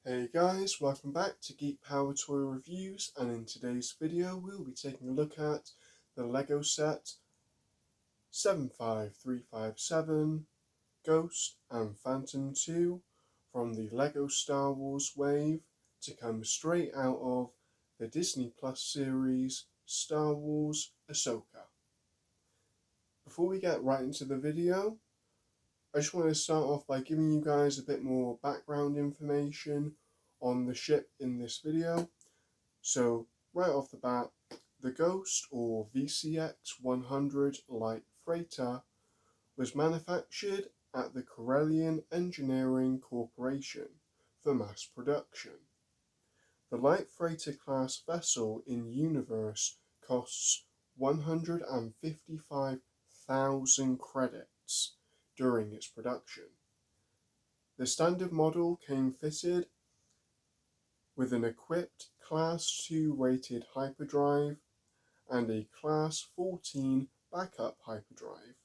Hey guys, welcome back to Geek Power Toy Reviews, and in today's video we'll be taking a look at the LEGO set 75357 Ghost and Phantom 2 from the LEGO Star Wars wave to come straight out of the Disney Plus series Star Wars Ahsoka. Before we get right into the video, I just want to start off by giving you guys a bit more background information on the ship in this video. So right off the bat, the Ghost or VCX-100 light freighter was manufactured at the Corellian Engineering Corporation for mass production. The light freighter class vessel in universe costs 155,000 credits during its production. The standard model came fitted with an equipped Class 2 rated hyperdrive and a Class 14 backup hyperdrive.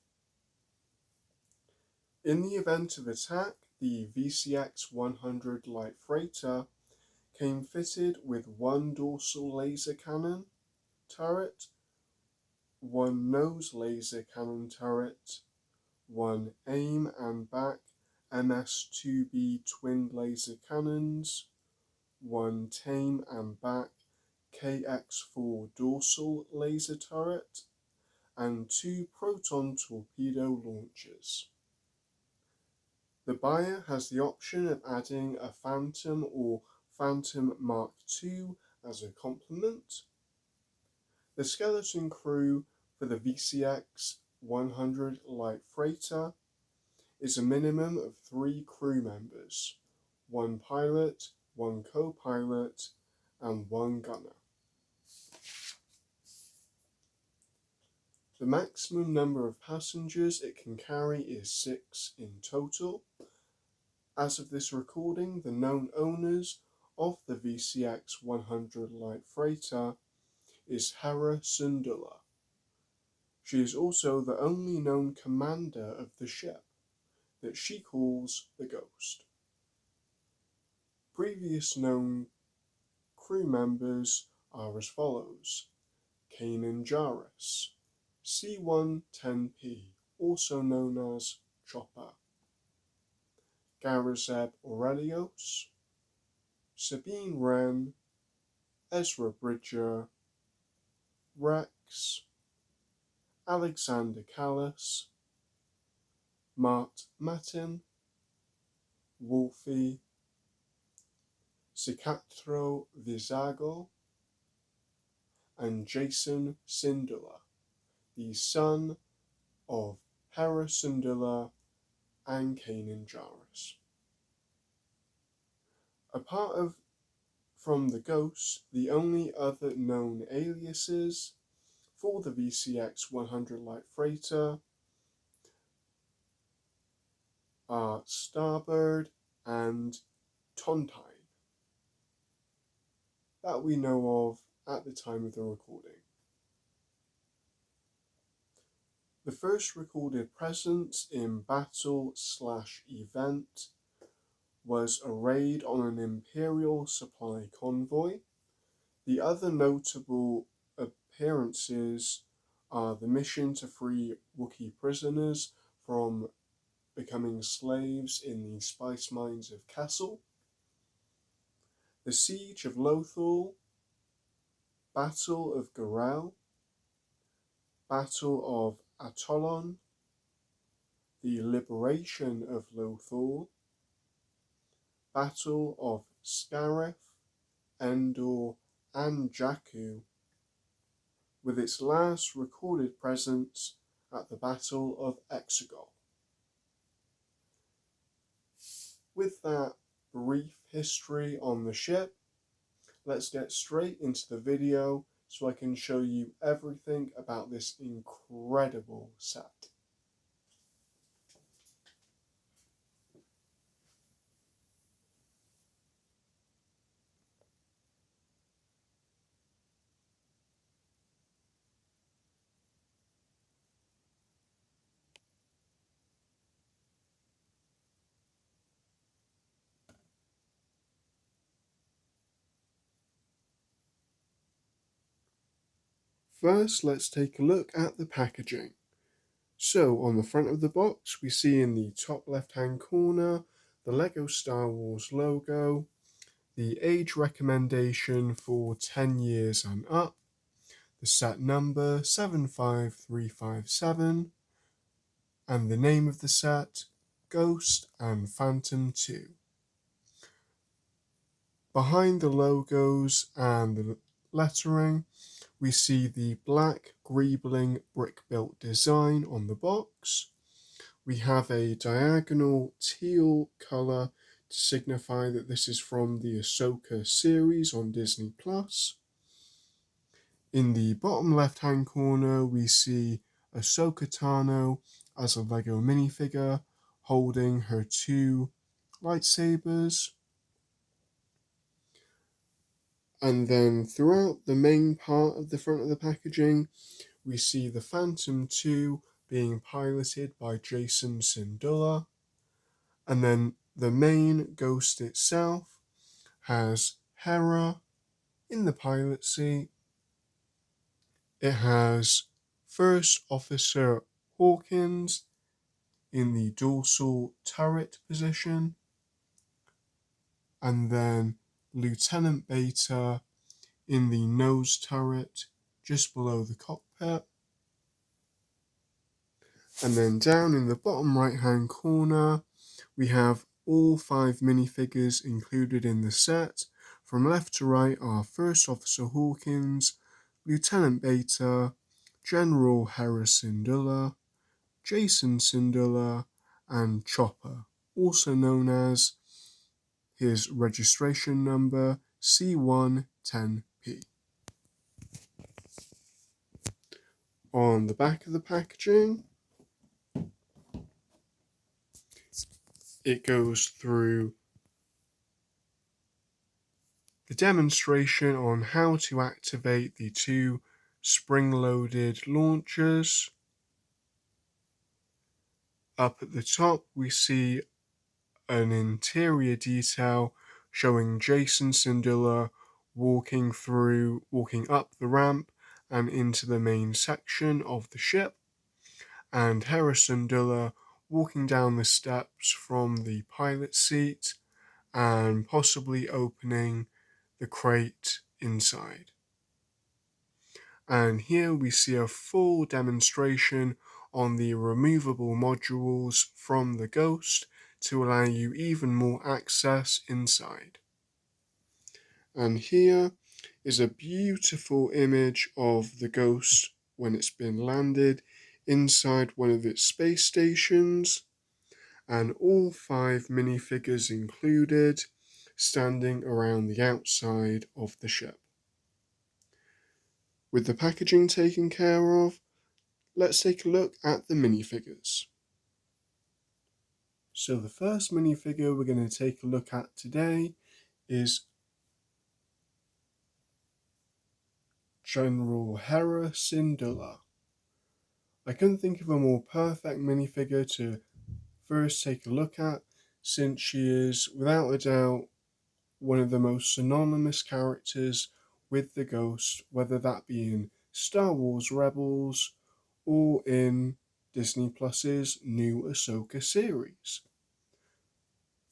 In the event of attack, the VCX-100 light freighter came fitted with one dorsal laser cannon turret, one nose laser cannon turret, one aim and back MS-2B twin laser cannons, one tame and back KX-4 dorsal laser turret, and two proton torpedo launchers. The buyer has the option of adding a Phantom or Phantom Mark II as a complement. The skeleton crew for the VCX-100 light freighter is a minimum of 3 crew members, 1 pilot, 1 co-pilot, and 1 gunner. The maximum number of passengers it can carry is 6 in total. As of this recording, the known owners of the VCX-100 light freighter is Hera Syndullas. She is also the only known commander of the ship, that she calls the Ghost. Previous known crew members are as follows: Kanan Jarrus, C-110P, also known as Chopper, Garazeb Aurelios, Sabine Wren, Ezra Bridger, Rex, Alexander Callis, Mart Matin, Wolfie, Sicatro Vizago, and Jason Syndullas, the son of Hera Syndullas and Kanan Jarrus. Apart from the Ghosts, the only other known aliases for the VCX-100 light freighter are Starbird and Tontine, that we know of at the time of the recording. The first recorded presence in battle/event was a raid on an Imperial supply convoy. The other notable appearances are the mission to free Wookiee prisoners from becoming slaves in the spice mines of Kessel, the Siege of Lothal, Battle of Gorel, Battle of Atollon, the Liberation of Lothal, Battle of Scarif, Endor, and Jakku, with its last recorded presence at the Battle of Exegol. With that brief history on the ship, let's get straight into the video so I can show you everything about this incredible set. First, let's take a look at the packaging. So, on the front of the box, we see in the top left-hand corner the LEGO Star Wars logo, the age recommendation for 10 years and up, the set number 75357, and the name of the set, Ghost and Phantom 2. Behind the logos and the lettering, we see the black greebling brick-built design on the box. We have a diagonal teal colour to signify that this is from the Ahsoka series on Disney+. In the bottom left-hand corner, we see Ahsoka Tano as a LEGO minifigure holding her 2 lightsabers. And then throughout the main part of the front of the packaging, we see the Phantom 2 being piloted by Jason Syndulla. And then the main Ghost itself has Hera in the pilot seat. It has First Officer Hawkins in the dorsal turret position. And then Lieutenant Beta in the nose turret just below the cockpit. And then down in the bottom right hand corner, we have all 5 minifigures included in the set. From left to right are First Officer Hawkins, Lieutenant Beta, General Hera Syndullas, Jason Syndulla, and Chopper, also known as his registration number C110P. On the back of the packaging, it goes through the demonstration on how to activate the 2 spring-loaded launchers. Up at the top, we see an interior detail showing Jason Syndulla walking up the ramp and into the main section of the ship, and Hera Syndullas walking down the steps from the pilot seat and possibly opening the crate inside. And here we see a full demonstration on the removable modules from the Ghost to allow you even more access inside. And here is a beautiful image of the Ghost when it's been landed inside one of its space stations, and all 5 minifigures included standing around the outside of the ship. With the packaging taken care of, let's take a look at the minifigures. So the first minifigure we're going to take a look at today is General Hera Syndullas. I couldn't think of a more perfect minifigure to first take a look at, since she is, without a doubt, one of the most synonymous characters with the Ghost, whether that be in Star Wars Rebels or in Disney Plus's new Ahsoka series.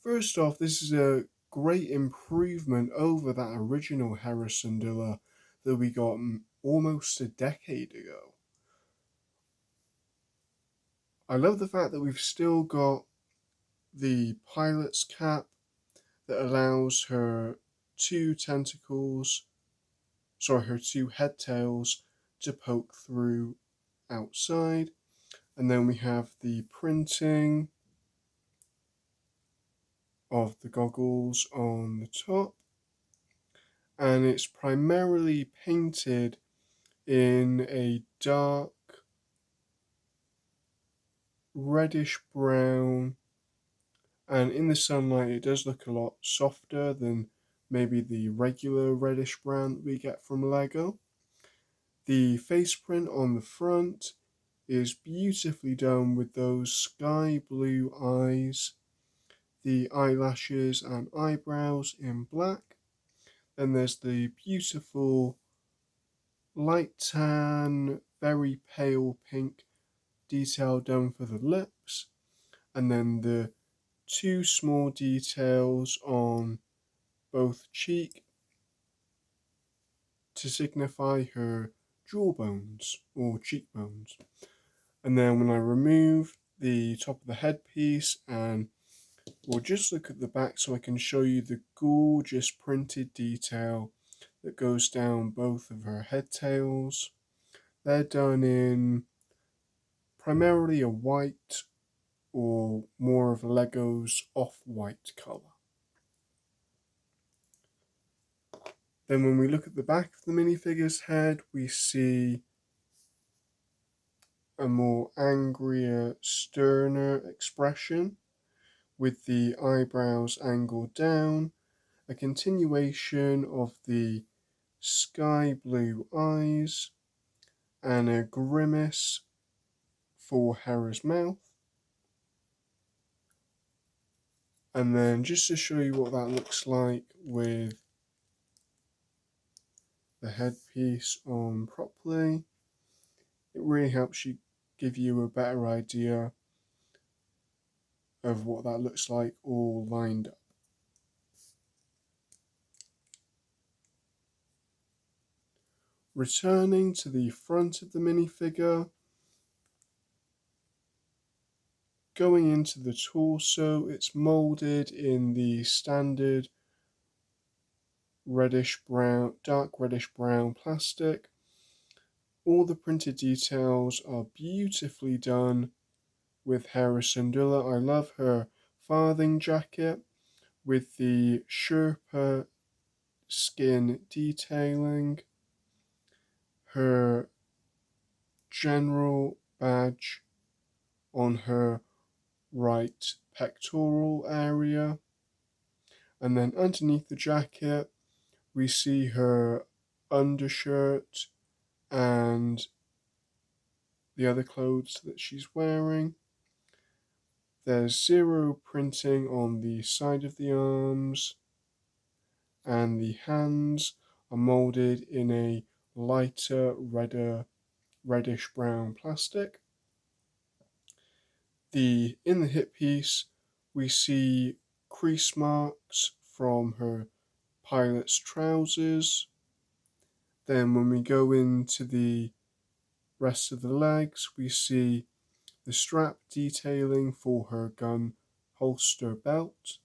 First off, this is a great improvement over that original Hera Syndullas that we got almost a decade ago. I love the fact that we've still got the pilot's cap that allows her 2 head tails to poke through outside. And then we have the printing of the goggles on the top. And it's primarily painted in a dark reddish brown, and in the sunlight it does look a lot softer than maybe the regular reddish brown that we get from LEGO. The face print on the front is beautifully done with those sky blue eyes, the eyelashes and eyebrows in black. Then there's the beautiful light tan, very pale pink detail done for the lips, and then the two small details on both cheek to signify her jawbones or cheekbones. And then when I remove the top of the headpiece, and we'll just look at the back so I can show you the gorgeous printed detail that goes down both of her head tails. They're done in primarily a white or more of Lego's off-white colour. Then when we look at the back of the minifigure's head, we see a more angrier, sterner expression with the eyebrows angled down, a continuation of the sky blue eyes, and a grimace for Hera's mouth. And then just to show you what that looks like with the headpiece on properly, it really helps you give you a better idea of what that looks like all lined up. Returning to the front of the minifigure, going into the torso, it's moulded in the standard reddish brown, dark reddish brown plastic. All the printed details are beautifully done with Hera Syndulla. I love her farthing jacket with the Sherpa skin detailing, her general badge on her right pectoral area, and then underneath the jacket we see her undershirt and the other clothes that she's wearing. There's zero printing on the side of the arms, and the hands are moulded in a lighter, reddish brown plastic. In the hip piece, we see crease marks from her pilot's trousers. Then when we go into the rest of the legs, we see the strap detailing for her gun holster belt.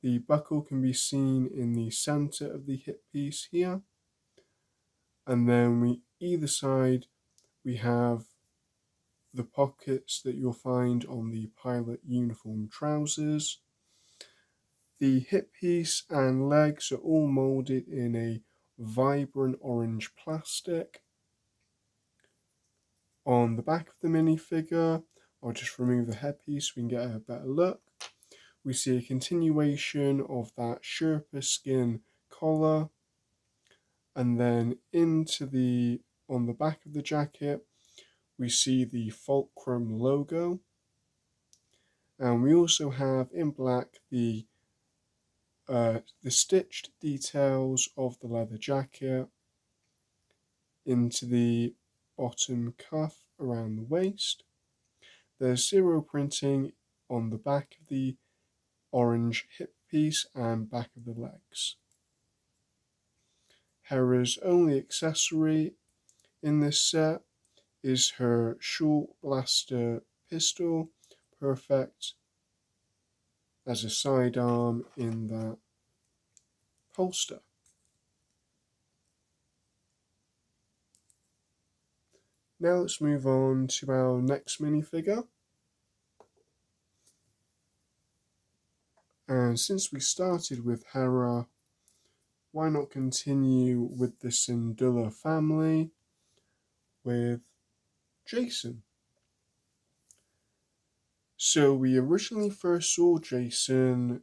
The buckle can be seen in the center of the hip piece here. And then either side, we have the pockets that you'll find on the pilot uniform trousers. The hip piece and legs are all moulded in a vibrant orange plastic. On the back of the minifigure, I'll just remove the headpiece so we can get a better look. We see a continuation of that Sherpa skin collar, and then on the back of the jacket, we see the Fulcrum logo, and we also have in black the stitched details of the leather jacket into the bottom cuff around the waist. There's zero printing on the back of the orange hip piece and back of the legs. Hera's only accessory in this set is her short blaster pistol, perfect as a sidearm in that holster. Now let's move on to our next minifigure. And since we started with Hera, why not continue with the Syndulla family with Jason? So we originally first saw Jason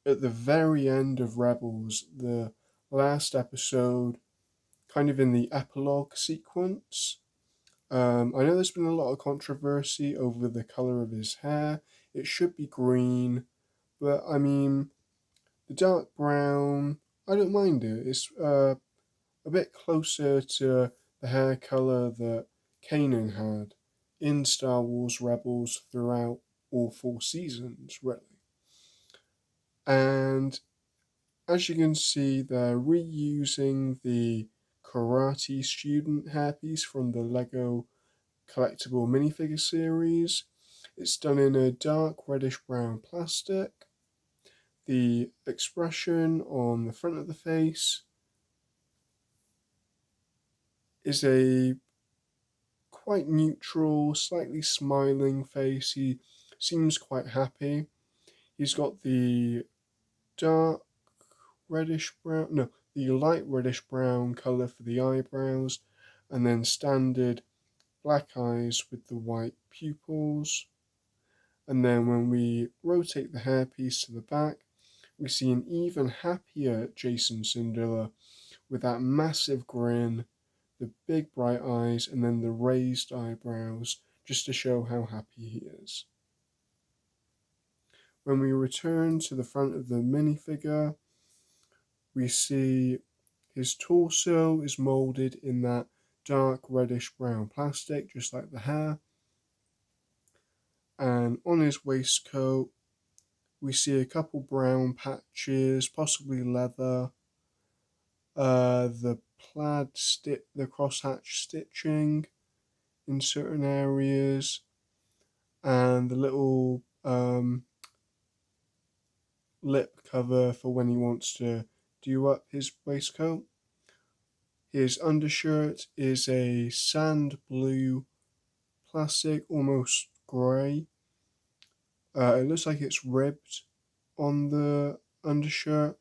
at the very end of Rebels, the last episode, kind of in the epilogue sequence. I know there's been a lot of controversy over the colour of his hair. It should be green, but I mean, the dark brown, I don't mind it. It's a a bit closer to the hair colour that Kanan had in Star Wars Rebels throughout all 4 seasons, really. And as you can see, they're reusing the karate student hairpiece from the Lego collectible minifigure series. It's done in a dark reddish brown plastic. The expression on the front of the face is a quite neutral, slightly smiling face. He seems quite happy. He's got the dark reddish brown, no, the light reddish brown colour for the eyebrows, and then standard black eyes with the white pupils. And then when we rotate the hairpiece to the back, we see an even happier Jason Syndulla with that massive grin, the big bright eyes, and then the raised eyebrows, just to show how happy he is. When we return to the front of the minifigure, we see his torso is moulded in that dark reddish brown plastic, just like the hair. And on his waistcoat, we see a couple brown patches, possibly leather. The the crosshatch stitching in certain areas, and the little lip cover for when he wants to do up his waistcoat. His undershirt is a sand blue plastic, almost grey. It looks like it's ribbed on the undershirt.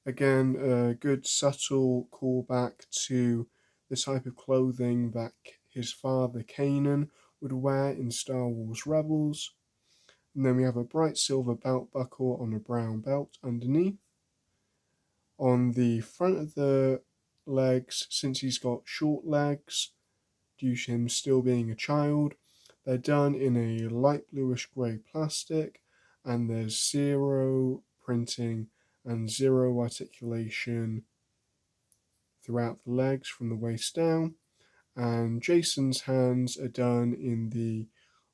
Again, a good subtle callback to the type of clothing that his father Kanan would wear in Star Wars Rebels. And then we have a bright silver belt buckle on a brown belt underneath. On the front of the legs, since he's got short legs, due to him still being a child, they're done in a light bluish grey plastic, and there's zero printing and zero articulation throughout the legs from the waist down. And Jason's hands are done in the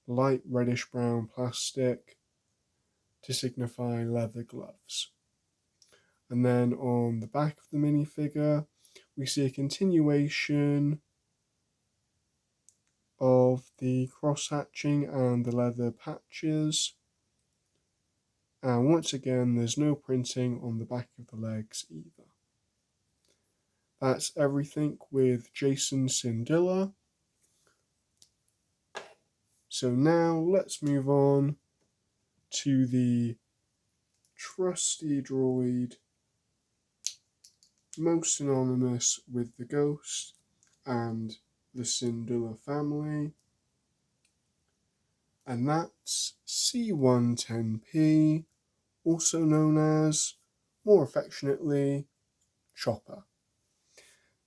light reddish brown plastic to signify leather gloves. And then on the back of the minifigure, we see a continuation of the cross-hatching and the leather patches. And once again, there's no printing on the back of the legs either. That's everything with Jason Syndulla. So now let's move on to the trusty droid most synonymous with the Ghost and the Syndulla family, and that's C110P, also known as, more affectionately, Chopper.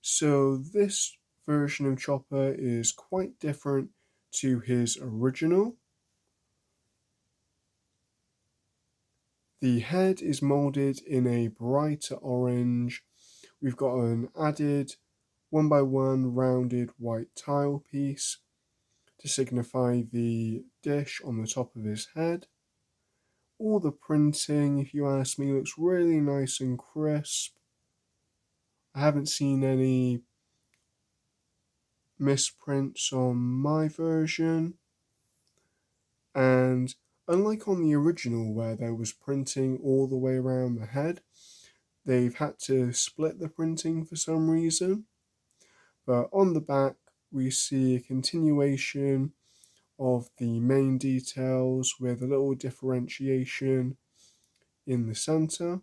So this version of Chopper is quite different to his original. The head is moulded in a brighter orange. We've got an added 1x1 rounded white tile piece to signify the dish on the top of his head. All the printing, if you ask me, looks really nice and crisp. I haven't seen any misprints on my version. And unlike on the original where there was printing all the way around the head, they've had to split the printing for some reason. But on the back, we see a continuation of the main details with a little differentiation in the center.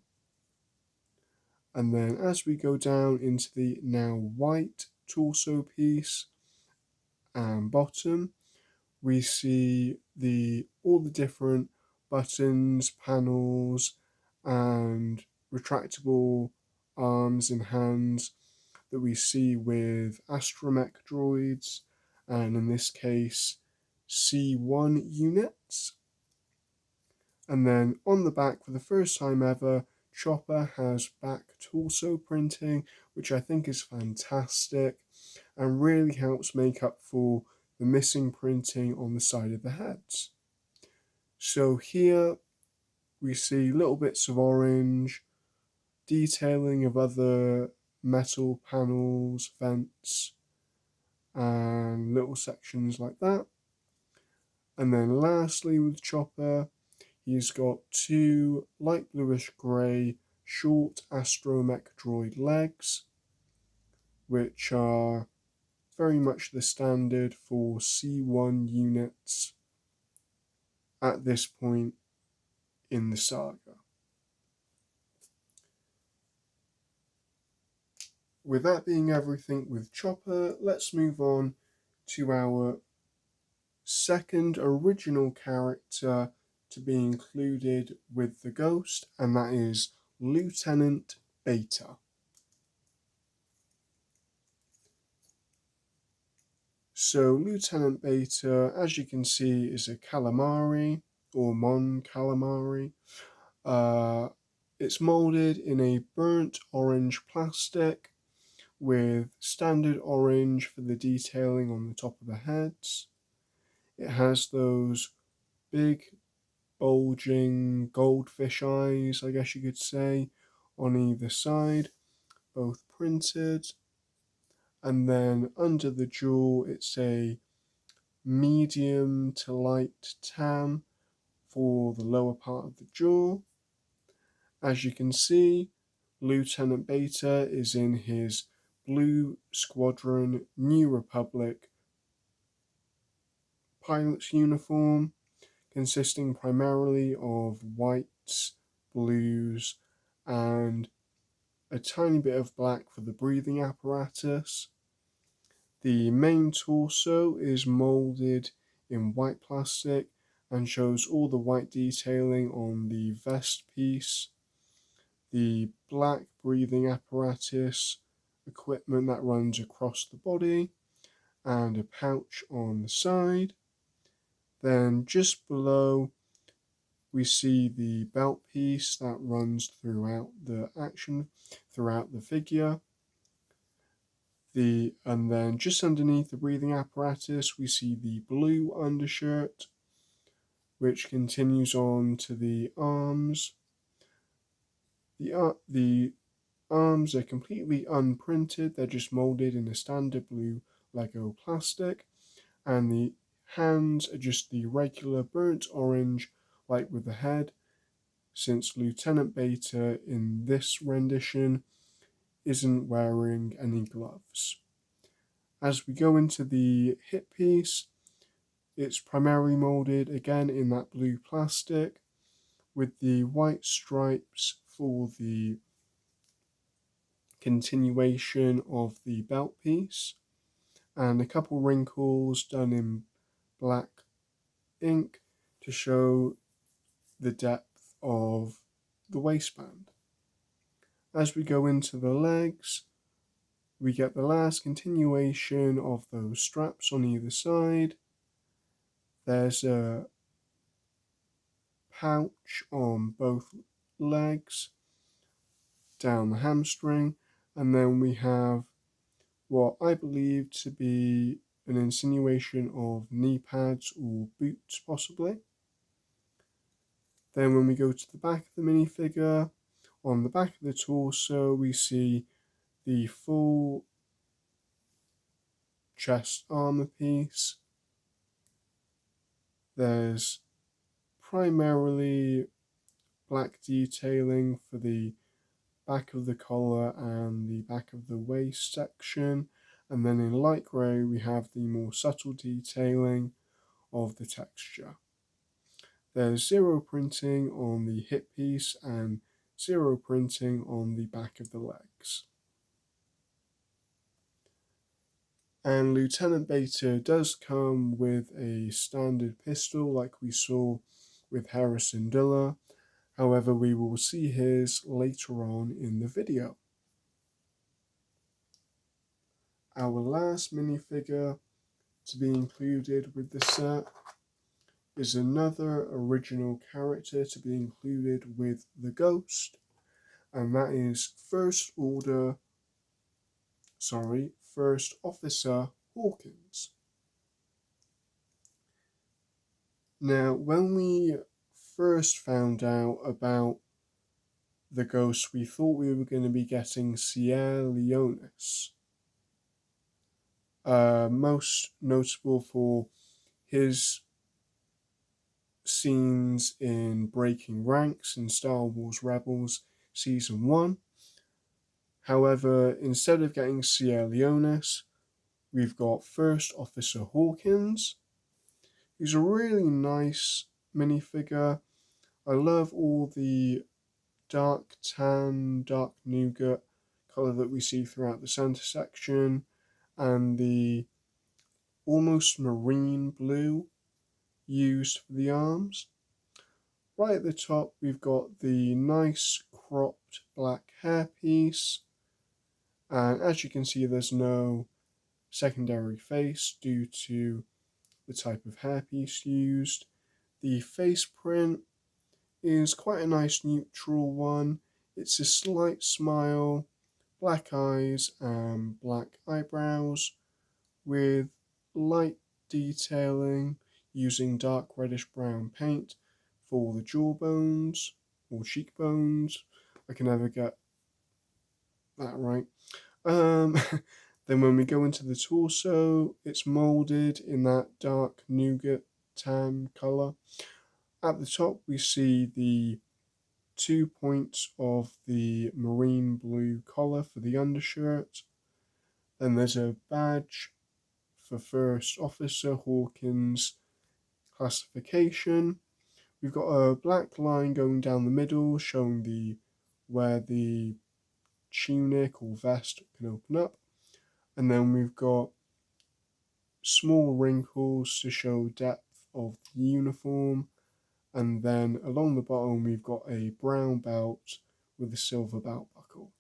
And then as we go down into the now white torso piece and bottom, we see all the different buttons, panels, and retractable arms and hands that we see with astromech droids, and in this case C1 units. And then on the back, for the first time ever, Chopper has back torso printing, which I think is fantastic and really helps make up for the missing printing on the side of the heads. So here we see little bits of orange, detailing of other metal panels, vents, and little sections like that. And then lastly with Chopper, he's got two light bluish grey short astromech droid legs, which are very much the standard for C1 units at this point in the saga. With that being everything with Chopper, let's move on to our second original character to be included with the Ghost, and that is Lieutenant Beta. So Lieutenant Beta, as you can see, is a calamari or Mon calamari. It's molded in a burnt orange plastic with standard orange for the detailing on the top of the heads. It has those big bulging goldfish eyes, I guess you could say, on either side, both printed. And then under the jaw, it's a medium to light tan for the lower part of the jaw. As you can see, Lieutenant Beta is in his Blue Squadron New Republic pilot's uniform, consisting primarily of whites, blues, and a tiny bit of black for the breathing apparatus. The main torso is moulded in white plastic and shows all the white detailing on the vest piece, the black breathing apparatus equipment that runs across the body, and a pouch on the side. Then just below we see the belt piece that runs throughout the action, throughout the figure. And then just underneath the breathing apparatus we see the blue undershirt, which continues on to the arms. The arms are completely unprinted, they're just molded in a standard blue Lego plastic, and the hands are just the regular burnt orange like with the head, since Lieutenant Beta in this rendition isn't wearing any gloves. As we go into the hip piece, it's primarily moulded again in that blue plastic with the white stripes for the continuation of the belt piece and a couple wrinkles done in black ink to show the depth of the waistband. As we go into the legs, we get the last continuation of those straps on either side. There's a pouch on both legs down the hamstring, and then we have what I believe to be an insinuation of knee pads or boots possibly. Then when we go to the back of the minifigure, on the back of the torso we see the full chest armor piece. There's primarily black detailing for the back of the collar and the back of the waist section, and then in light grey we have the more subtle detailing of the texture. There's zero printing on the hip piece and zero printing on the back of the legs. And Lieutenant Beta does come with a standard pistol like we saw with Hera Syndullas. However, we will see his later on in the video. Our last minifigure to be included with the set is another original character to be included with the Ghost, and that is First Officer Hawkins. Now, when we first found out about the ghost, we thought we were going to be getting Sierra Leonis, most notable for his scenes in Breaking Ranks in Star Wars Rebels Season 1. However, instead of getting Sierra Leonis, we've got First Officer Hawkins. He's a really nice minifigure. I love all the dark tan, dark nougat colour that we see throughout the centre section, and the almost marine blue used for the arms. Right at the top, we've got the nice cropped black hairpiece, and as you can see, there's no secondary face due to the type of hairpiece used. The face print is quite a nice neutral one. It's a slight smile, black eyes and black eyebrows with light detailing using dark reddish brown paint for the jawbones or cheekbones. I can never get that right. Then when we go into the torso, it's moulded in that dark nougat tan colour. At the top, we see the 2 points of the marine blue collar for the undershirt. Then there's a badge for First Officer Hawkins classification. We've got a black line going down the middle showing where the tunic or vest can open up. And then we've got small wrinkles to show depth of the uniform. And then along the bottom, we've got a brown belt with a silver belt buckle.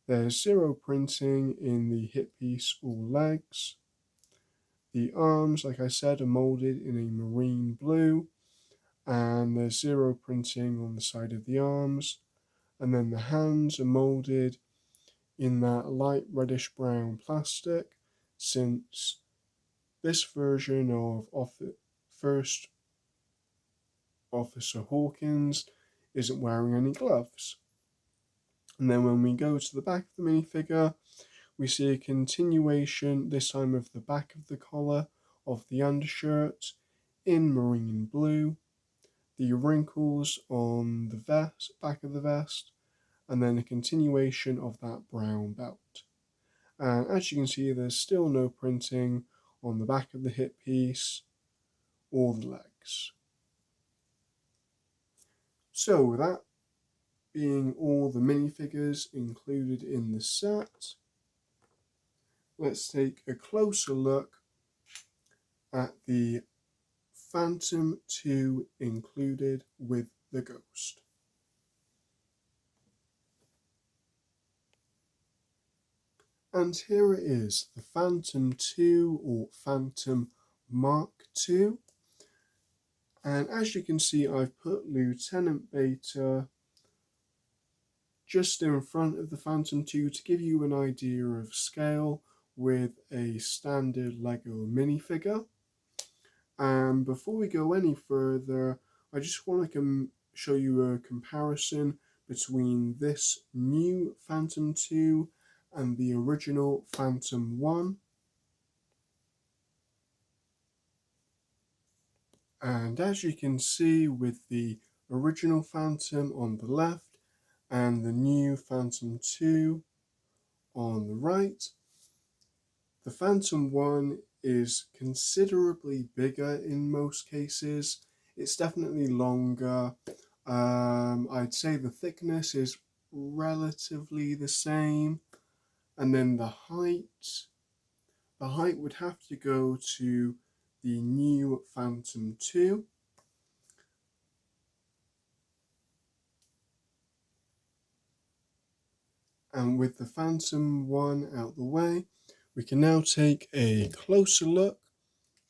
There's zero printing in the hip piece or legs. The arms, like I said, are moulded in a marine blue, and there's zero printing on the side of the arms. And then the hands are moulded in that light reddish brown plastic, since this version of First Officer Hawkins isn't wearing any gloves. And then when we go to the back of the minifigure, we see a continuation, this time of the back of the collar of the undershirt in marine blue, the wrinkles on the back of the vest, and then a continuation of that brown belt. And as you can see, there's still no printing on the back of the hip piece or the legs. So that being all the minifigures included in the set, let's take a closer look at the Phantom 2 included with the Ghost. And here it is, the Phantom 2 or Phantom Mark II. And as you can see, I've put Lieutenant Beta just in front of the Phantom 2 to give you an idea of scale with a standard Lego minifigure. And before we go any further, I just want to show you a comparison between this new Phantom 2 and the original Phantom 1. And as you can see, with the original Phantom on the left and the new Phantom 2 on the right, the Phantom 1 is considerably bigger in most cases. It's definitely longer. I'd say the thickness is relatively the same. And then the height would have to go to the new Phantom 2. And with the Phantom 1 out the way, we can now take a closer look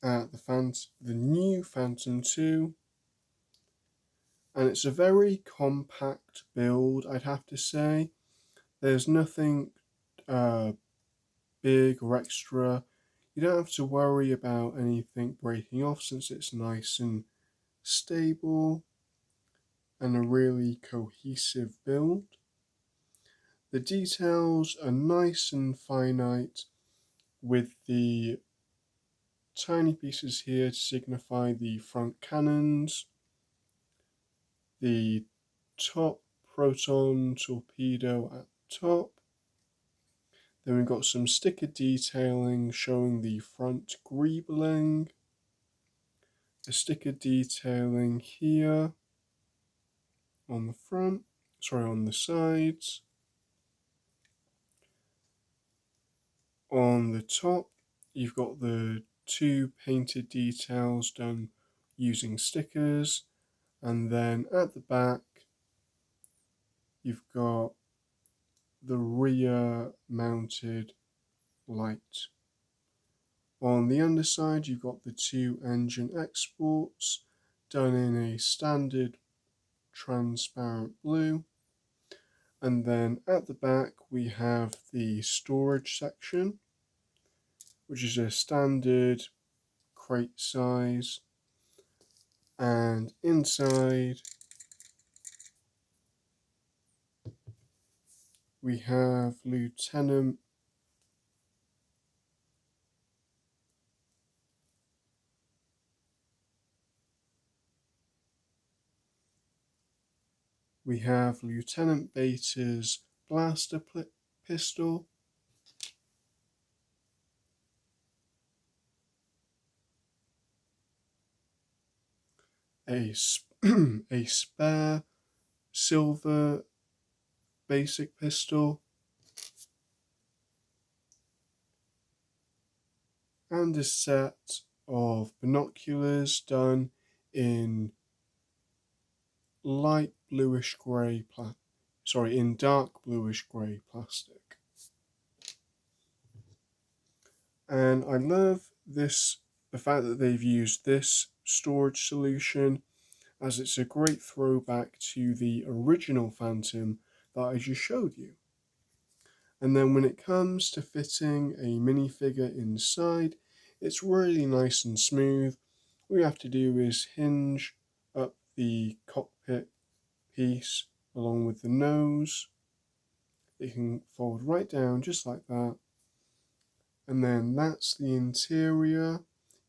at the new Phantom 2. And it's a very compact build, I'd have to say. There's nothing uh, big or extra. You don't have to worry about anything breaking off since it's nice and stable and a really cohesive build. The details are nice and finite with the tiny pieces here to signify the front cannons, the top proton torpedo at the top. Then we've got some sticker detailing showing the front greebling, a sticker detailing here on the front, on the sides. On the top, you've got the two painted details done using stickers, and then at the back, you've got the rear mounted light. On the underside, you've got the two engine exports done in a standard transparent blue. And then at the back, we have the storage section, which is a standard crate size. And inside, we have Lieutenant Beta's blaster pistol, a a spare silver basic pistol, and a set of binoculars done in light bluish grey in dark bluish grey plastic. And I love the fact that they've used this storage solution, as it's a great throwback to the original Phantom that I just showed you. And then when it comes to fitting a minifigure inside, it's really nice and smooth. All you have to do is hinge up the cockpit piece along with the nose. It can fold right down just like that. And then that's the interior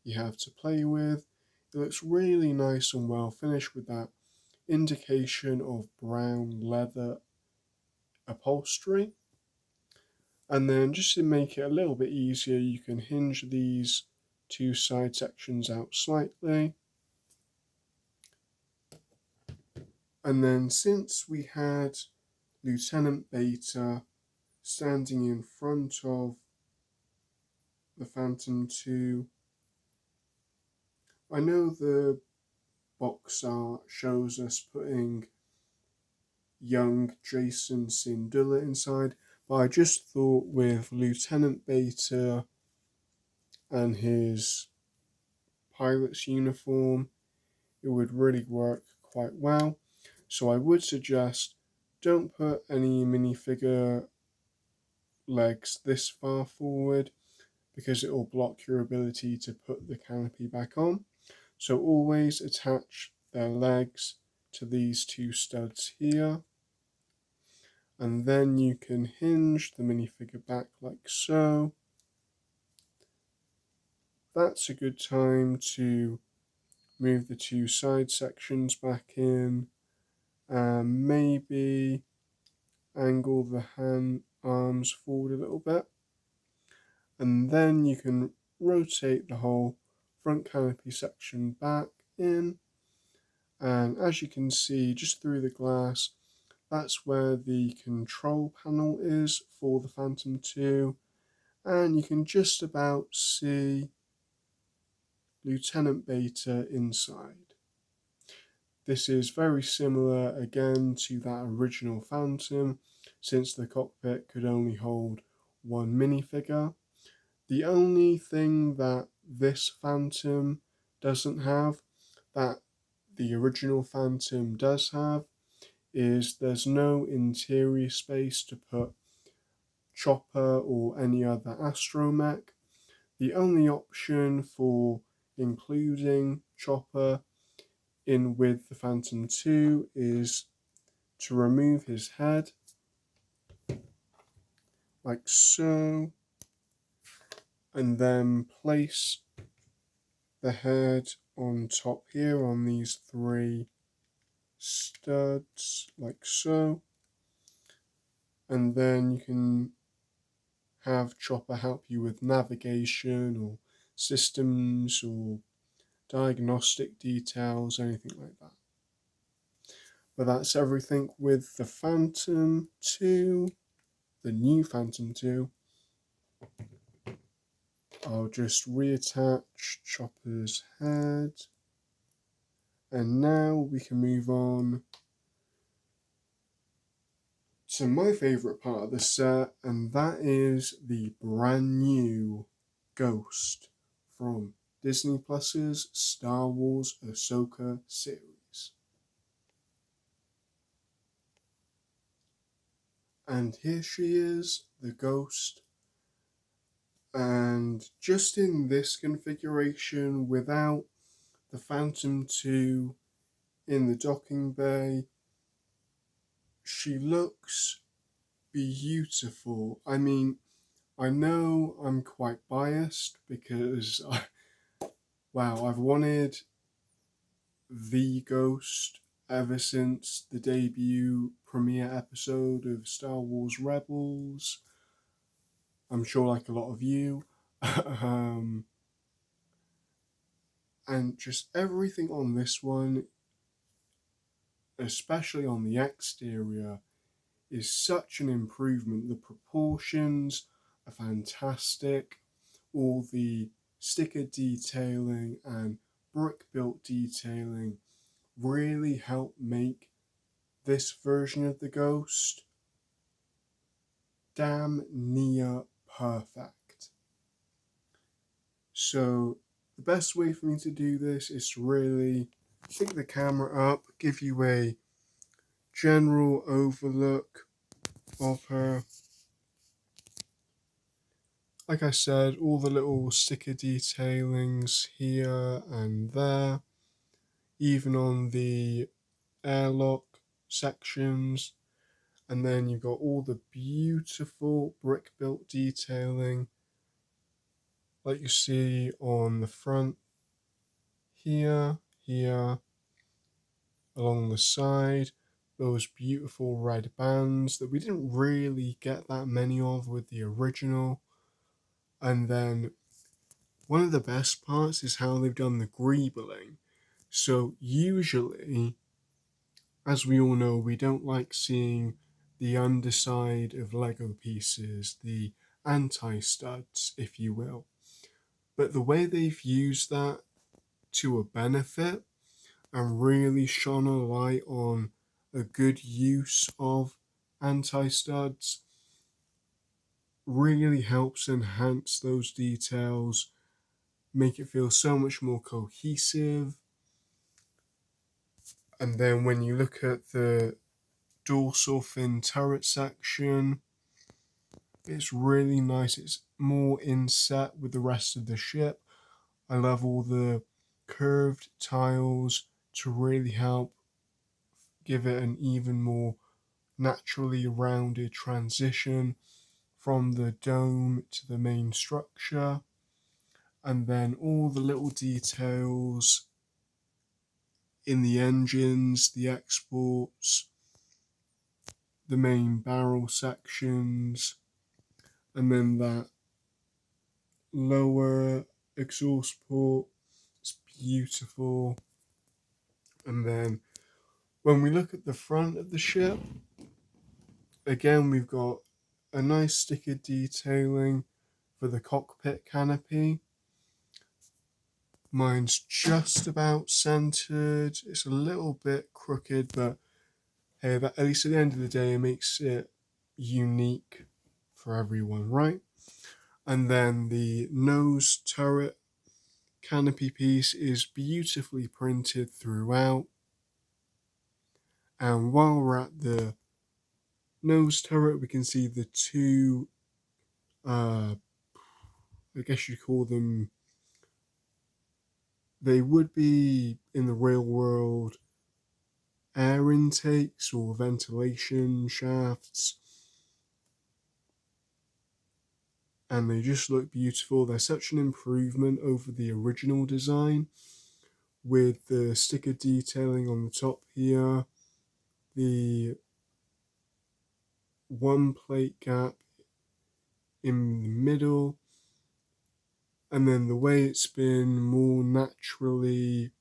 you have to play with. It looks really nice and well finished with that indication of brown leather upholstery. And then just to make it a little bit easier, you can hinge these two side sections out slightly. And then since we had Lieutenant Beta standing in front of the Phantom 2, I know the box art shows us putting young Hera Syndullas inside, but I just thought with Lieutenant Beta and his pilot's uniform, it would really work quite well. So I would suggest don't put any minifigure legs this far forward because it will block your ability to put the canopy back on. So always attach their legs to these two studs here, and then you can hinge the minifigure back like so. That's a good time to move the two side sections back in, and maybe angle the arms forward a little bit, and then you can rotate the whole front canopy section back in. And as you can see just through the glass, that's where the control panel is for the Phantom 2, and you can just about see Lieutenant Beta inside. This is very similar again to that original Phantom, since the cockpit could only hold one minifigure. The only thing that this Phantom doesn't have that the original Phantom does have is there's no interior space to put Chopper or any other astromech. The only option for including Chopper in with the Phantom 2 is to remove his head, like so, and then place the head on top here on these three studs, like so, and then you can have Chopper help you with navigation or systems or diagnostic details, anything like that. But that's everything with the Phantom 2, the new Phantom 2. I'll just reattach Chopper's head. And now we can move on to my favourite part of the set, and that is the brand new Ghost from Disney Plus's Star Wars Ahsoka series. And here she is, the Ghost. And just in this configuration, without the Phantom 2 in the docking bay, she looks beautiful. I mean, I know I'm quite biased because, I've wanted the Ghost ever since the debut premiere episode of Star Wars Rebels. I'm sure like a lot of you. And just everything on this one, especially on the exterior, is such an improvement. The proportions are fantastic. All the sticker detailing and brick built detailing really help make this version of the Ghost damn near perfect. So the best way for me to do this is to really pick the camera up, give you a general overlook of her. Like I said, all the little sticker detailings here and there, even on the airlock sections, and then you've got all the beautiful brick built detailing like you see on the front here, along the side, those beautiful red bands that we didn't really get that many of with the original. And then one of the best parts is how they've done the greebling. So usually, as we all know, we don't like seeing the underside of Lego pieces, the anti-studs, if you will. But the way they've used that to a benefit and really shone a light on a good use of anti-studs really helps enhance those details, make it feel so much more cohesive. And then when you look at the dorsal fin turret section, it's really nice. It's more inset with the rest of the ship. I love all the curved tiles to really help give it an even more naturally rounded transition from the dome to the main structure. And then all the little details in the engines, the exports, the main barrel sections, and then that lower exhaust port. It's beautiful. And then when we look at the front of the ship, again, we've got a nice sticker detailing for the cockpit canopy. Mine's just about centered. It's a little bit crooked, but hey, that, at least at the end of the day, it makes it unique for everyone, right? And then the nose turret canopy piece is beautifully printed throughout. And while we're at the nose turret, we can see the two, I guess you'd call them, they would be in the real world air intakes or ventilation shafts. And they just look beautiful. They're such an improvement over the original design with the sticker detailing on the top here, the one plate gap in the middle, and then the way it's been more naturally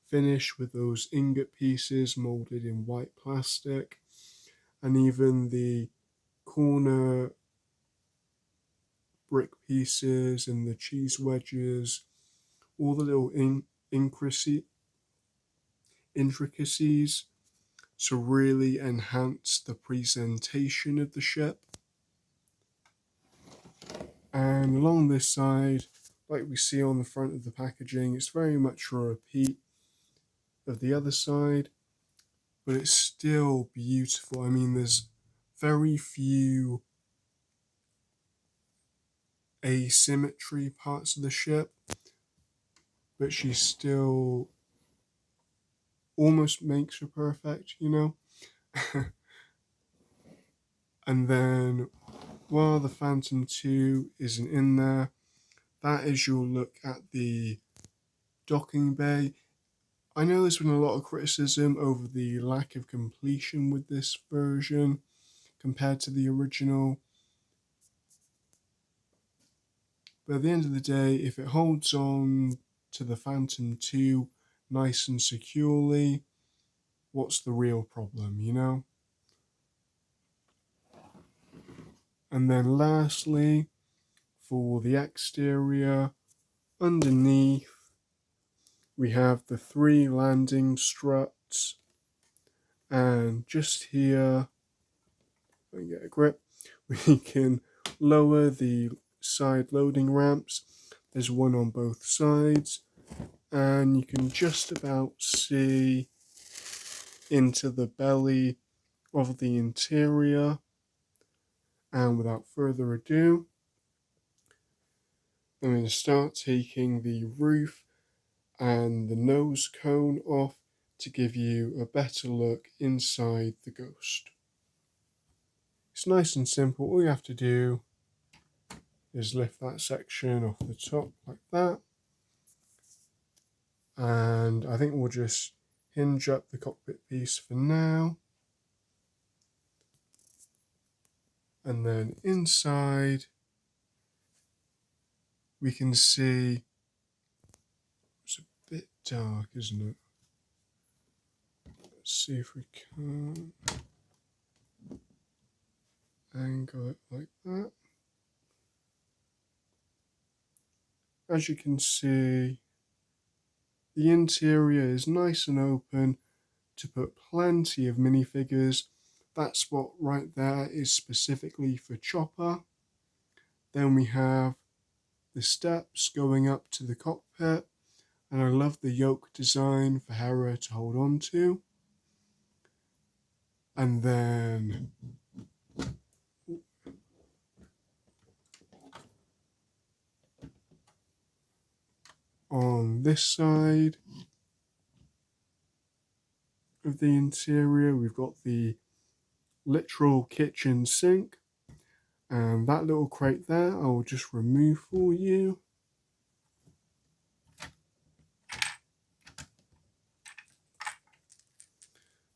finished with those ingot pieces molded in white plastic, and even the corner brick pieces and the cheese wedges, all the little intricacies to really enhance the presentation of the ship. And along this side, like we see on the front of the packaging, it's very much a repeat of the other side, but it's still beautiful. I mean, there's very few asymmetry parts of the ship, but she still almost makes her perfect, you know? And then while the Phantom 2 isn't in there, that is your look at the docking bay. I know there's been a lot of criticism over the lack of completion with this version compared to the original. But at the end of the day, if it holds on to the Phantom 2 nice and securely, what's the real problem, you know? And then lastly, for the exterior, underneath, we have the 3 landing struts, and just here, let me get a grip, we can lower the side loading ramps. There's one on both sides, and you can just about see into the belly of the interior. And without further ado, I'm going to start taking the roof and the nose cone off to give you a better look inside the Ghost. It's nice and simple. All you have to do is lift that section off the top like that. And I think we'll just hinge up the cockpit piece for now. And then inside, we can see, it's a bit dark, isn't it? Let's see if we can angle it like that. As you can see, the interior is nice and open to put plenty of minifigures. That spot right there is specifically for Chopper. Then we have the steps going up to the cockpit, and I love the yoke design for Hera to hold on to. And then on this side of the interior, we've got the literal kitchen sink, and that little crate there I will just remove for you.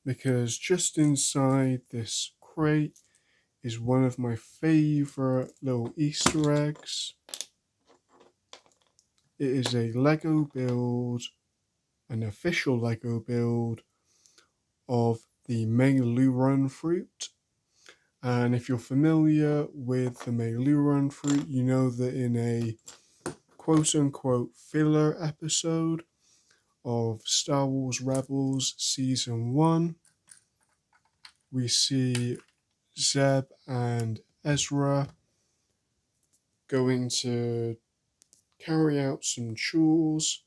Because just inside this crate is one of my favourite little Easter eggs. It is a Lego build, an official Lego build of the Meiluran fruit. And if you're familiar with the Meiluran fruit, you know that in a quote-unquote filler episode of Star Wars Rebels Season 1, we see Zeb and Ezra going to carry out some chores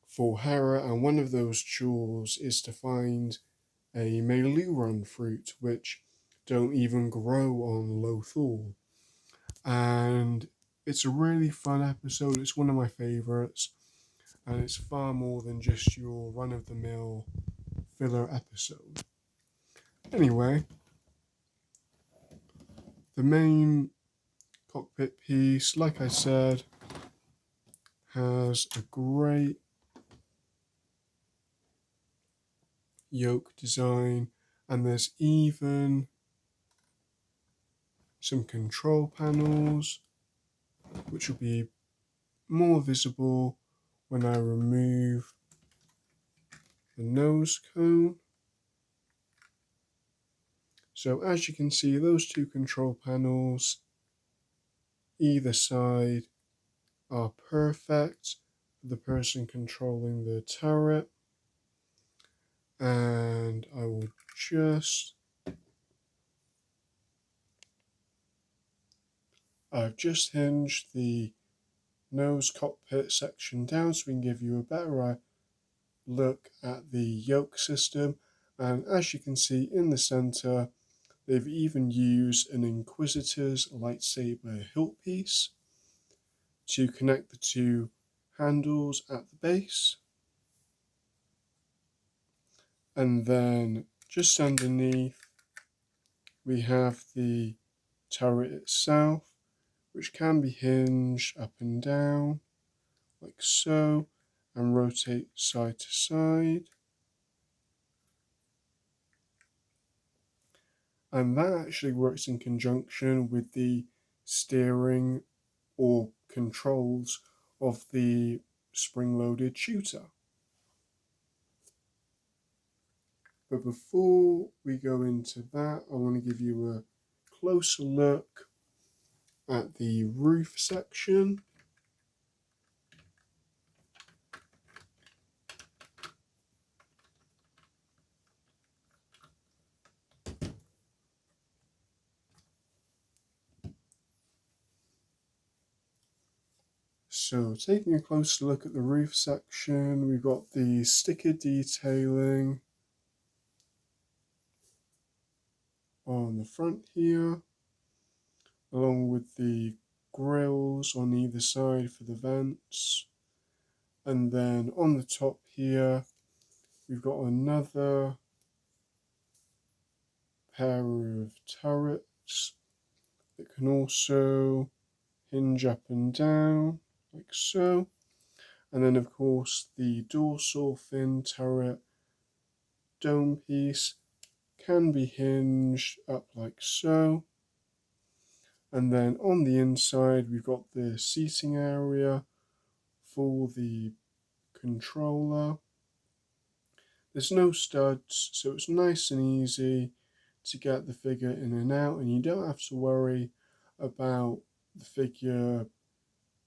for Hera, and one of those chores is to find a Meluron fruit, which don't even grow on Lothal. And it's a really fun episode. It's one of my favourites, and it's far more than just your run-of-the-mill filler episode. Anyway, the main cockpit piece, like I said, has a great yoke design, and there's even some control panels which will be more visible when I remove the nose cone. So as you can see, those two control panels either side are perfect for the person controlling the turret. And I will I've just hinged the nose cockpit section down so we can give you a better look at the yoke system. And as you can see in the center, they've even used an Inquisitor's lightsaber hilt piece to connect the two handles at the base. And then just underneath, we have the turret itself, which can be hinged up and down, like so, and rotate side to side. And that actually works in conjunction with the steering or controls of the spring-loaded shooter. But before we go into that, I want to give you a closer look at the roof section. So taking a closer look at the roof section, we've got the sticker detailing on the front here, along with the grills on either side for the vents. And then on the top here, we've got another pair of turrets that can also hinge up and down, like so. And then of course the dorsal fin turret dome piece can be hinged up like so. And then on the inside we've got the seating area for the controller. There's no studs, so it's nice and easy to get the figure in and out, and you don't have to worry about the figure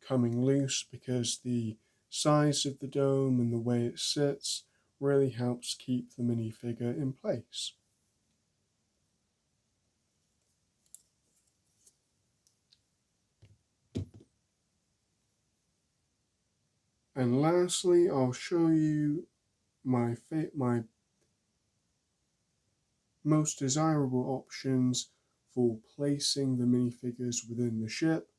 coming loose because the size of the dome and the way it sits really helps keep the minifigure in place. And lastly, I'll show you my most desirable options for placing the minifigures within the ship.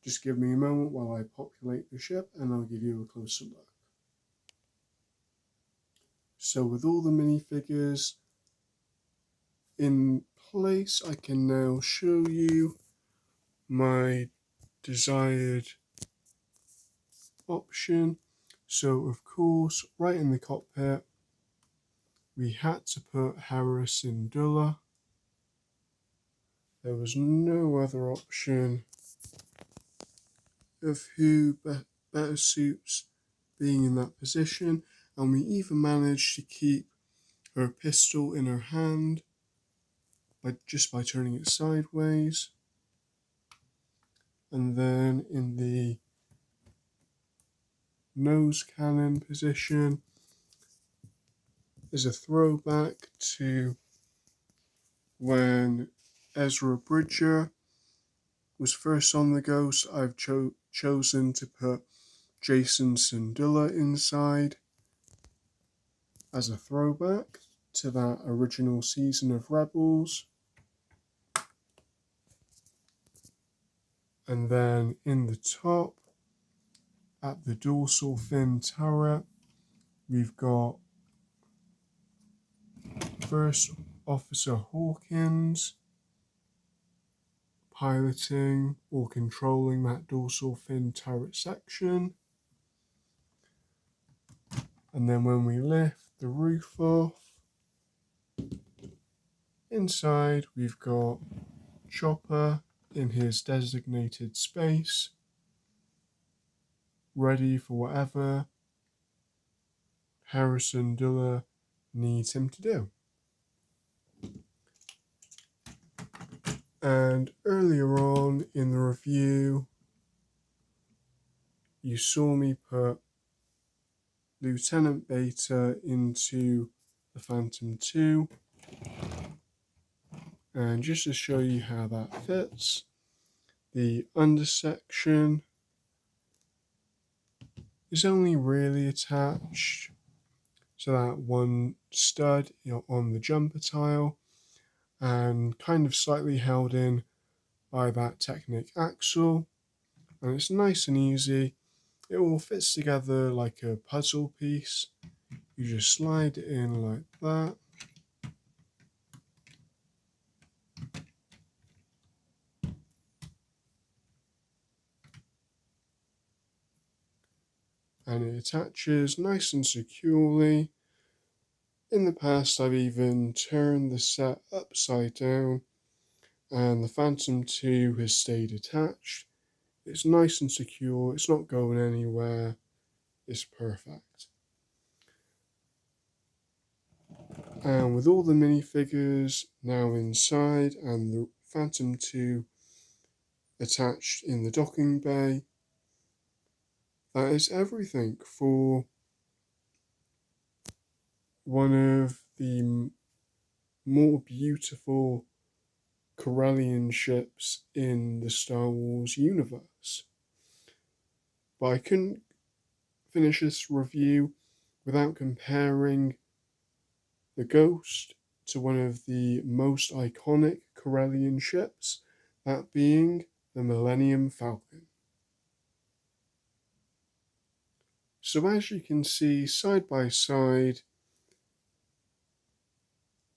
Just give me a moment while I populate the ship and I'll give you a closer look. So with all the minifigures in place, I can now show you my desired option. So of course, right in the cockpit, we had to put Hera Syndullas. There was no other option of who better suits being in that position, and we even managed to keep her pistol in her hand just by turning it sideways. And then in the nose cannon position is a throwback to when Ezra Bridger was first on the Ghost, I've chosen to put Hera Syndullas inside as a throwback to that original season of Rebels. And then in the top, at the dorsal fin turret, we've got First Officer Hawkins piloting or controlling that dorsal fin turret section. And then when we lift the roof off, inside we've got Chopper in his designated space, ready for whatever Hera Syndullas needs him to do. And earlier on in the review, you saw me put Lieutenant Beta into the Phantom 2. And just to show you how that fits, the undersection is only really attached to that one stud on the jumper tile and kind of slightly held in by that Technic axle, and it's nice and easy. It all fits together like a puzzle piece. You just slide it in like that, and it attaches nice and securely. In the past, I've even turned the set upside down and the Phantom 2 has stayed attached. It's nice and secure, it's not going anywhere, it's perfect. And with all the minifigures now inside and the Phantom 2 attached in the docking bay, that is everything for one of the more beautiful Corellian ships in the Star Wars universe. But I couldn't finish this review without comparing the Ghost to one of the most iconic Corellian ships, that being the Millennium Falcon. So as you can see side by side,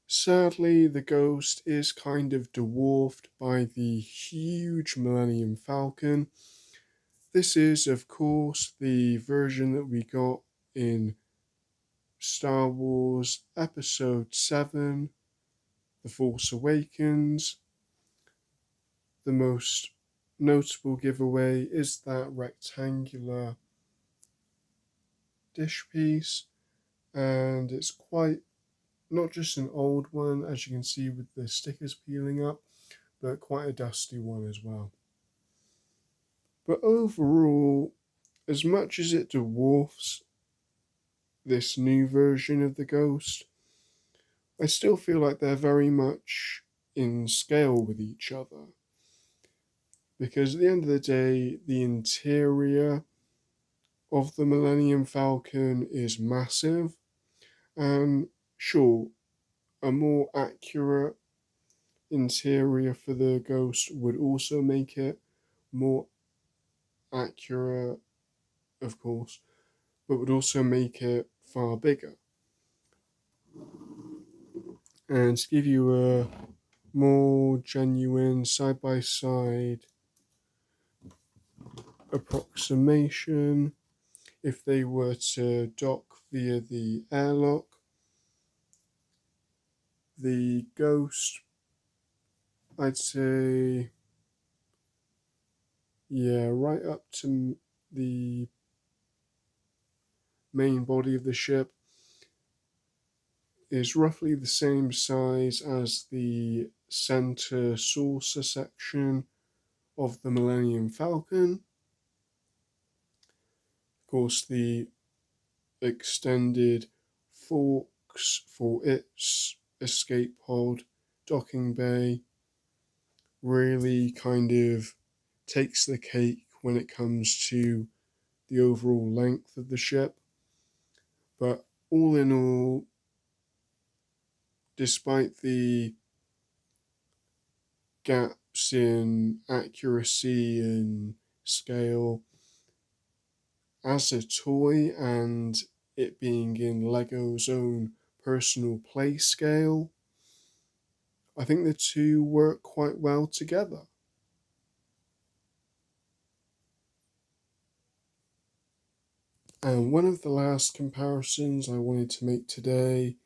sadly the Ghost is kind of dwarfed by the huge Millennium Falcon. This is of course the version that we got in Star Wars Episode 7, The Force Awakens. The most notable giveaway is that rectangular dish piece, and it's quite not just an old one, as you can see with the stickers peeling up, but quite a dusty one as well. But overall, as much as it dwarfs this new version of the Ghost, I still feel like they're very much in scale with each other. Because at the end of the day, the interior of the Millennium Falcon is massive, and sure, a more accurate interior for the Ghost would also make it more accurate, of course, but would also make it far bigger. And to give you a more genuine side-by-side approximation, if they were to dock via the airlock, the Ghost, I'd say, yeah, right up to the main body of the ship is roughly the same size as the center saucer section of the Millennium Falcon. Of course, the extended forks for its escape pod docking bay really kind of takes the cake when it comes to the overall length of the ship. But all in all, despite the gaps in accuracy and scale, as a toy and it being in Lego's own personal play scale, I think the two work quite well together. And one of the last comparisons I wanted to make today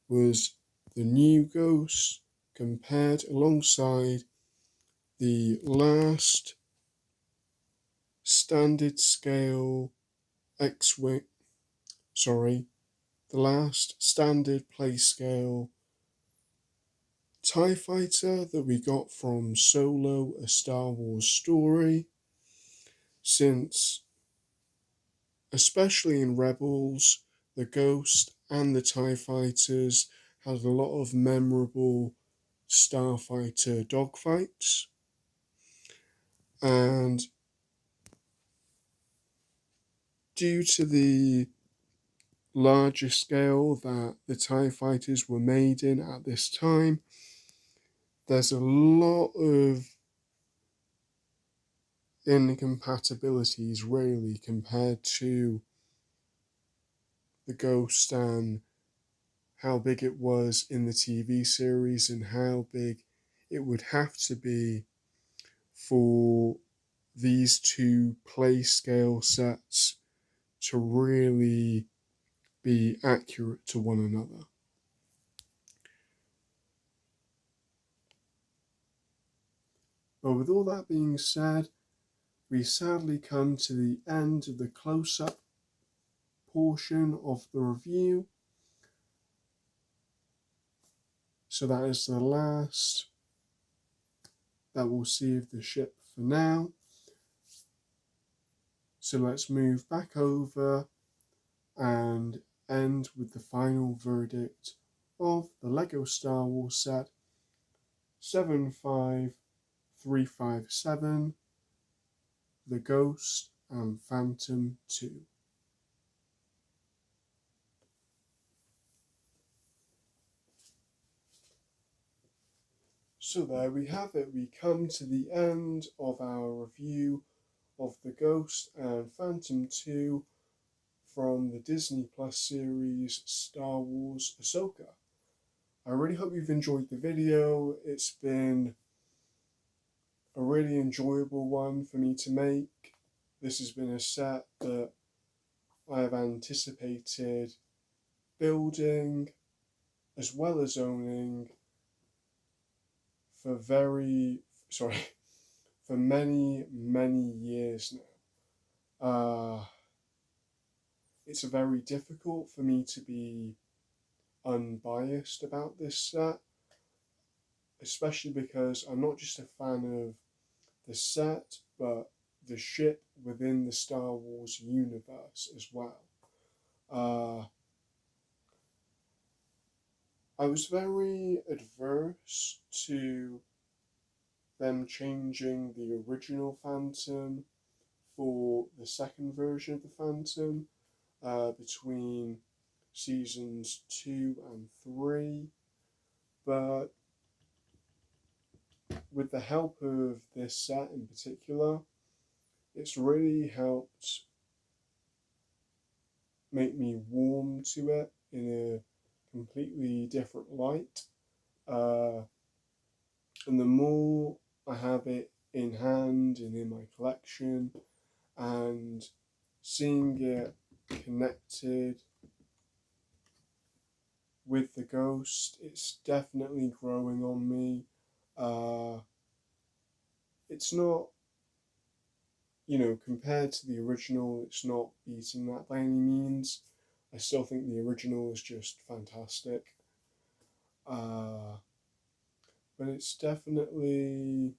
was the new Ghost compared alongside the last standard scale X-Wing, the last standard play scale TIE fighter that we got from Solo, A Star Wars Story, since, especially in Rebels, the Ghost and the TIE fighters had a lot of memorable starfighter dogfights. And due to the larger scale that the TIE fighters were made in at this time, there's a lot of incompatibilities really compared to the Ghost and how big it was in the TV series and how big it would have to be for these two play scale sets to really be accurate to one another. But with all that being said, we sadly come to the end of the close-up portion of the review. So that is the last that we'll see of the ship for now. So let's move back over and end with the final verdict of the LEGO Star Wars set 75357, The Ghost and Phantom 2. So there we have it. We come to the end of our review of The Ghost and Phantom 2 from the Disney Plus series Star Wars Ahsoka. I really hope you've enjoyed the video. It's been a really enjoyable one for me to make. This has been a set that I have anticipated building as well as owning for for many, many years now. It's very difficult for me to be unbiased about this set, especially because I'm not just a fan of the set, but the ship within the Star Wars universe as well. I was very adverse to them changing the original Phantom for the second version of the Phantom between seasons 2 and 3, but with the help of this set in particular, it's really helped make me warm to it in a completely different light. And the more I have it in hand and in my collection, and seeing it connected with the Ghost, it's definitely growing on me. It's not, compared to the original, it's not beating that by any means. I still think the original is just fantastic. But it's definitely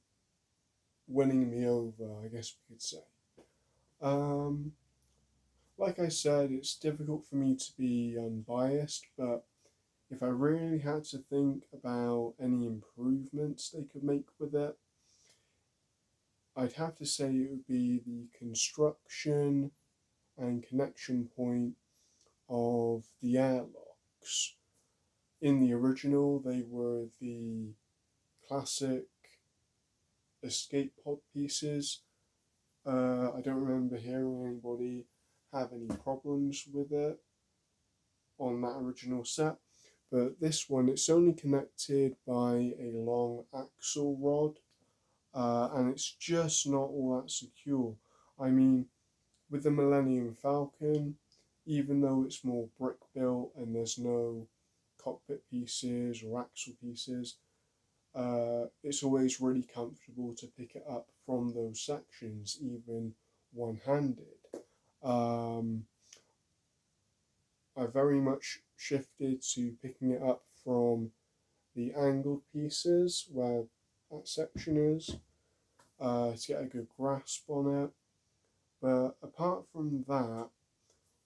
winning me over, I guess we could say. Like I said, it's difficult for me to be unbiased, but if I really had to think about any improvements they could make with it, I'd have to say it would be the construction and connection point of the airlocks. In the original, they were the classic escape pod pieces. I don't remember hearing anybody have any problems with it on that original set, but this one, it's only connected by a long axle rod, and it's just not all that secure. I mean, with the Millennium Falcon, even though it's more brick built and there's no cockpit pieces or axle pieces, it's always really comfortable to pick it up from those sections, even one-handed. Um, I very much shifted to picking it up from the angled pieces where that section is, to get a good grasp on it. But apart from that,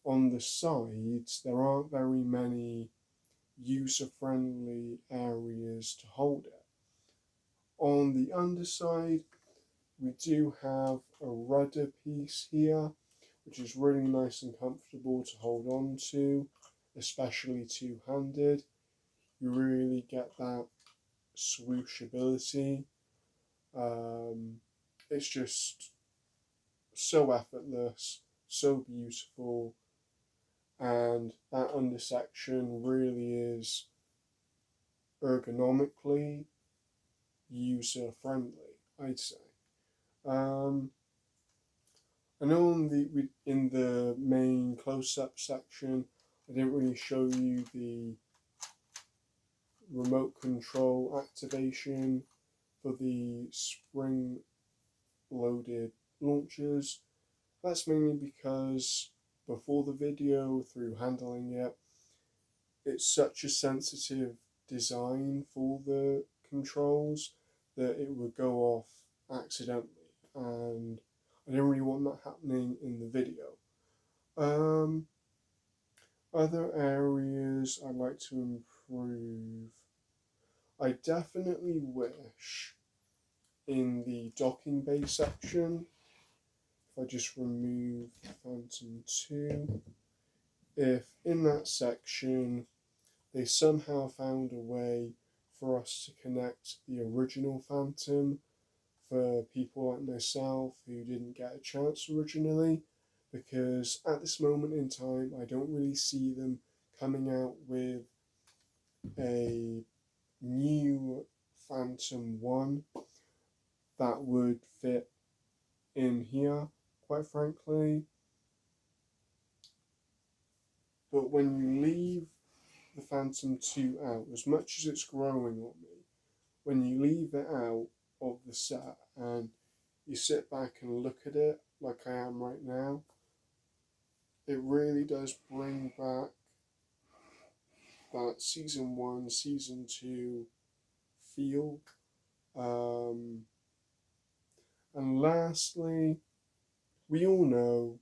on the sides, there aren't very many user-friendly areas to hold it. On the underside, we do have a rudder piece here, which is really nice and comfortable to hold on to, especially two-handed. You really get that swooshability. It's just so effortless, so beautiful, and that undersection really is ergonomically user friendly, I'd say. Um, I know in the main close-up section, I didn't really show you the remote control activation for the spring-loaded launchers. That's mainly because before the video, through handling it, it's such a sensitive design for the controls that it would go off accidentally, and I didn't really want that happening in the video. Other areas I'd like to improve. I definitely wish in the docking bay section, if I just remove Phantom 2, if in that section they somehow found a way for us to connect the original Phantom for people like myself who didn't get a chance originally, because at this moment in time I don't really see them coming out with a new Phantom 1 that would fit in here, quite frankly. But when you leave the Phantom 2 out, as much as it's growing on me, when you leave it out of the set and you sit back and look at it like I am right now, it really does bring back that season 1, season 2 feel. And lastly, we all know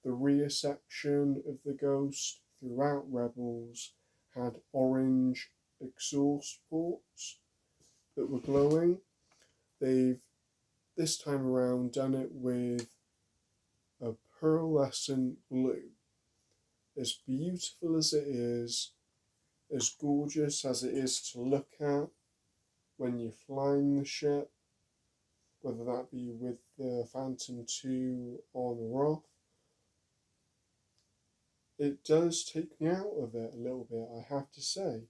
the rear section of the Ghost throughout Rebels had orange exhaust ports that were glowing. They've this time around done it with a pearlescent blue. As beautiful as it is, as gorgeous as it is to look at when you're flying the ship, whether that be with the Phantom 2 on or off, it does take me out of it a little bit, I have to say.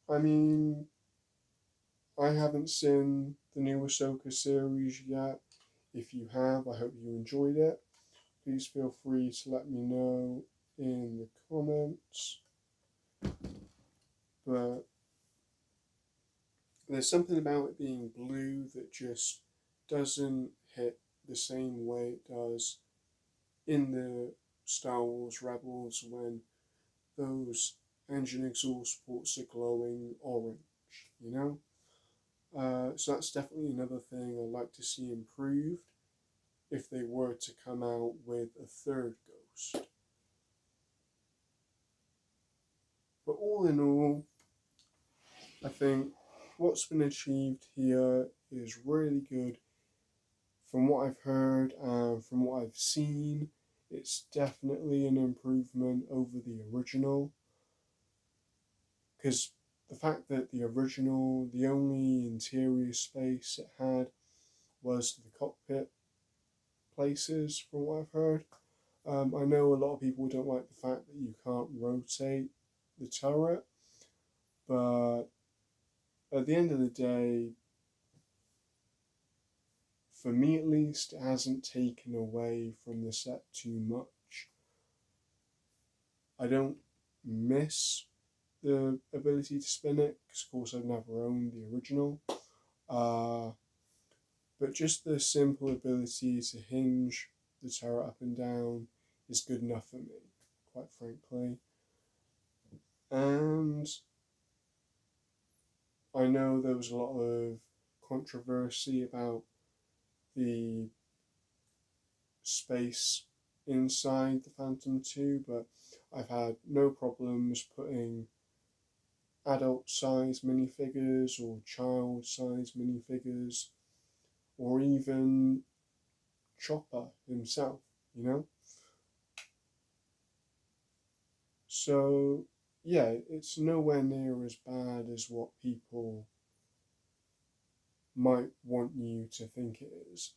I mean, I haven't seen the new Ahsoka series yet. If you have, I hope you enjoyed it. Please feel free to let me know in the comments. But there's something about it being blue that just doesn't hit the same way it does in the Star Wars Rebels when those engine exhaust ports are glowing orange, you know? So that's definitely another thing I'd like to see improved if they were to come out with a third Ghost. But all in all, I think what's been achieved here is really good. From what I've heard and from what I've seen, it's definitely an improvement over the original. Because the fact that the original, the only interior space it had was the cockpit places, from what I've heard. I know a lot of people don't like the fact that you can't rotate the turret, but at the end of the day, for me at least, it hasn't taken away from the set too much. I don't miss the ability to spin it, because of course I've never owned the original. But just the simple ability to hinge the turret up and down is good enough for me, quite frankly. And I know there was a lot of controversy about the space inside the Phantom 2, but I've had no problems putting adult size minifigures or child size minifigures or even Chopper himself, you know? So, yeah, it's nowhere near as bad as what people might want you to think it is.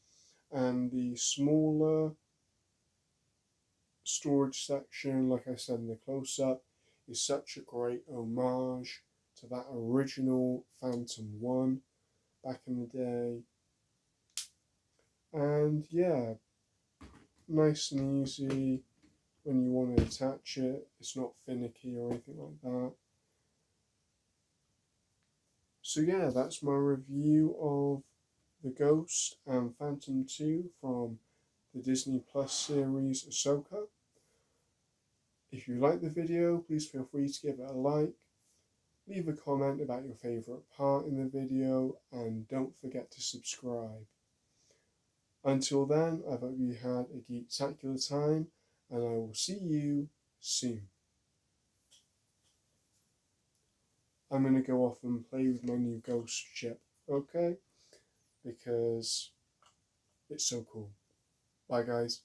And the smaller storage section, like I said in the close-up, is such a great homage to that original Phantom 1 back in the day. And yeah, nice and easy when you want to attach it. It's not finicky or anything like that. So yeah, that's my review of The Ghost and Phantom 2 from the Disney Plus series Ahsoka. If you like the video, please feel free to give it a like, leave a comment about your favourite part in the video, and don't forget to subscribe. Until then, I hope you had a geektacular time, and I will see you soon. I'm going to go off and play with my new ghost ship, okay? Because it's so cool. Bye, guys.